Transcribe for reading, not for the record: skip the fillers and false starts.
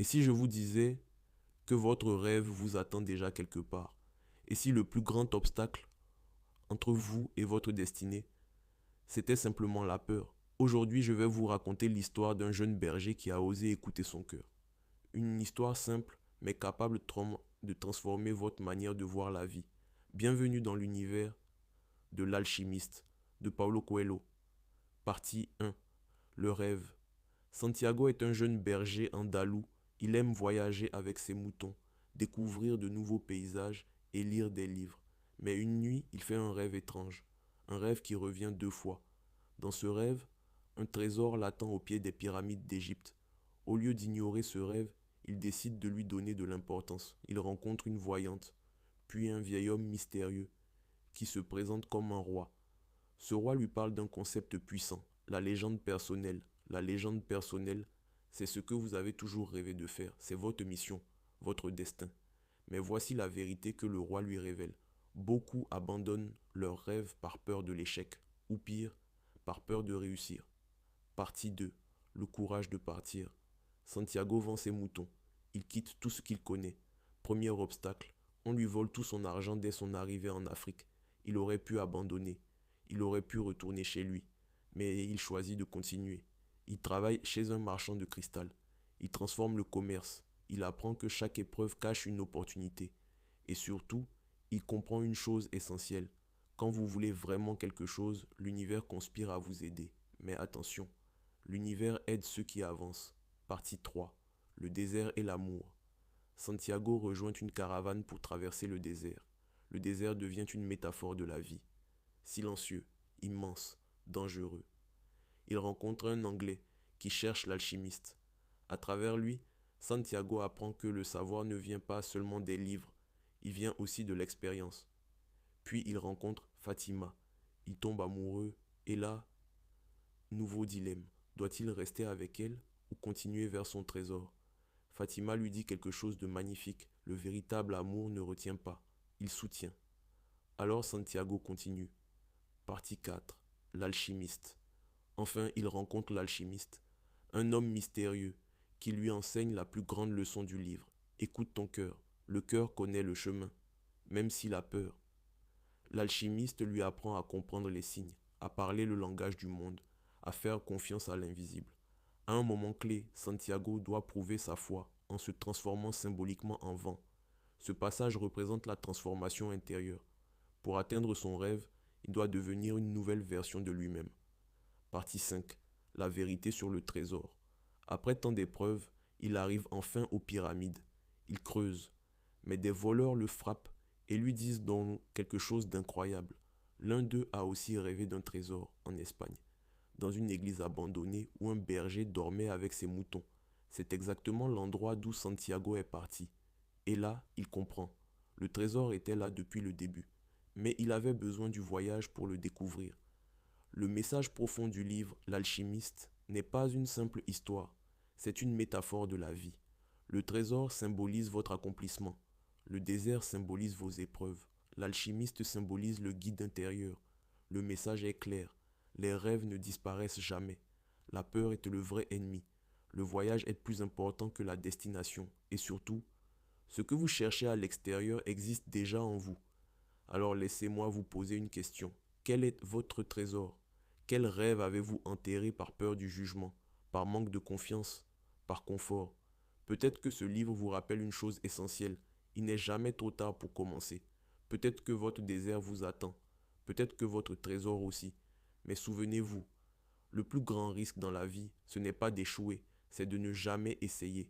Et si je vous disais que votre rêve vous attend déjà quelque part? Et si le plus grand obstacle entre vous et votre destinée, c'était simplement la peur? Aujourd'hui, je vais vous raconter l'histoire d'un jeune berger qui a osé écouter son cœur. Une histoire simple, mais capable de transformer votre manière de voir la vie. Bienvenue dans l'univers de l'alchimiste de Paulo Coelho. Partie 1. Le rêve. Santiago est un jeune berger andalou. Il aime voyager avec ses moutons, découvrir de nouveaux paysages et lire des livres. Mais une nuit, il fait un rêve étrange. Un rêve qui revient 2 fois. Dans ce rêve, un trésor l'attend au pied des pyramides d'Égypte. Au lieu d'ignorer ce rêve, il décide de lui donner de l'importance. Il rencontre une voyante, puis un vieil homme mystérieux, qui se présente comme un roi. Ce roi lui parle d'un concept puissant, la légende personnelle. La légende personnelle, c'est ce que vous avez toujours rêvé de faire, c'est votre mission, votre destin. Mais voici la vérité que le roi lui révèle. Beaucoup abandonnent leurs rêves par peur de l'échec, ou pire, par peur de réussir. Partie 2. Le courage de partir. Santiago vend ses moutons. Il quitte tout ce qu'il connaît. Premier obstacle, on lui vole tout son argent dès son arrivée en Afrique. Il aurait pu abandonner. Il aurait pu retourner chez lui. Mais il choisit de continuer. Il travaille chez un marchand de cristal. Il transforme le commerce. Il apprend que chaque épreuve cache une opportunité. Et surtout, il comprend une chose essentielle. Quand vous voulez vraiment quelque chose, l'univers conspire à vous aider. Mais attention, l'univers aide ceux qui avancent. Partie 3. Le désert et l'amour. Santiago rejoint une caravane pour traverser le désert. Le désert devient une métaphore de la vie. Silencieux, immense, dangereux. Il rencontre un Anglais qui cherche l'alchimiste. À travers lui, Santiago apprend que le savoir ne vient pas seulement des livres, il vient aussi de l'expérience. Puis il rencontre Fatima. Il tombe amoureux et là, nouveau dilemme. Doit-il rester avec elle ou continuer vers son trésor? Fatima lui dit quelque chose de magnifique. Le véritable amour ne retient pas, il soutient. Alors Santiago continue. Partie 4. L'alchimiste. Enfin, il rencontre l'alchimiste, un homme mystérieux qui lui enseigne la plus grande leçon du livre. Écoute ton cœur. Le cœur connaît le chemin, même s'il a peur. L'alchimiste lui apprend à comprendre les signes, à parler le langage du monde, à faire confiance à l'invisible. À un moment clé, Santiago doit prouver sa foi en se transformant symboliquement en vent. Ce passage représente la transformation intérieure. Pour atteindre son rêve, il doit devenir une nouvelle version de lui-même. Partie 5. La vérité sur le trésor. Après tant d'épreuves, il arrive enfin aux pyramides. Il creuse, mais des voleurs le frappent et lui disent donc quelque chose d'incroyable. L'un d'eux a aussi rêvé d'un trésor en Espagne, dans une église abandonnée où un berger dormait avec ses moutons. C'est exactement l'endroit d'où Santiago est parti. Et là, il comprend. Le trésor était là depuis le début, mais il avait besoin du voyage pour le découvrir. Le message profond du livre L'alchimiste n'est pas une simple histoire, c'est une métaphore de la vie. Le trésor symbolise votre accomplissement, le désert symbolise vos épreuves, l'alchimiste symbolise le guide intérieur. Le message est clair, les rêves ne disparaissent jamais, la peur est le vrai ennemi, le voyage est plus important que la destination, et surtout, ce que vous cherchez à l'extérieur existe déjà en vous. Alors laissez-moi vous poser une question. Quel est votre trésor? Quel rêve avez-vous enterré par peur du jugement, par manque de confiance, par confort? Peut-être que ce livre vous rappelle une chose essentielle. Il n'est jamais trop tard pour commencer. Peut-être que votre désert vous attend. Peut-être que votre trésor aussi. Mais souvenez-vous, le plus grand risque dans la vie, ce n'est pas d'échouer, c'est de ne jamais essayer.